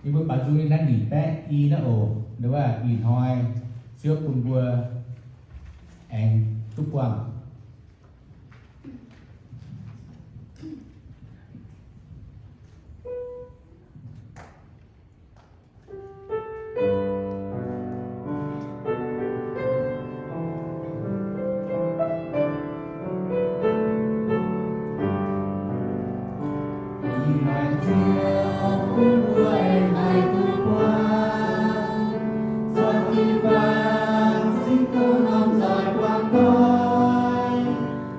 nhưng mà bà chú nên đang nghỉ bé y nó ổ đúng là nghỉ thôi trước cùng vừa anh túc quang Hãy subscribe cho kênh Ghiền Mì Gõ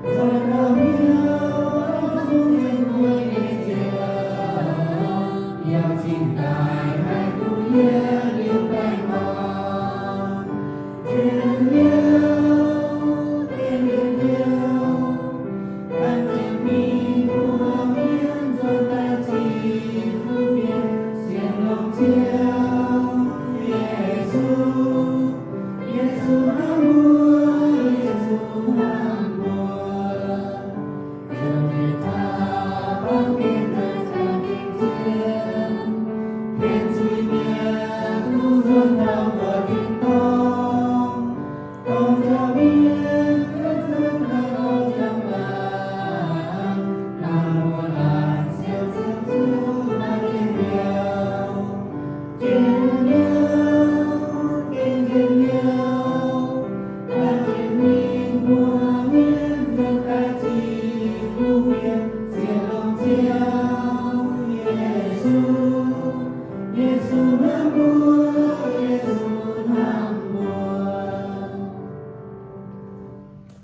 để không bỏ lỡ những video hấp dẫn.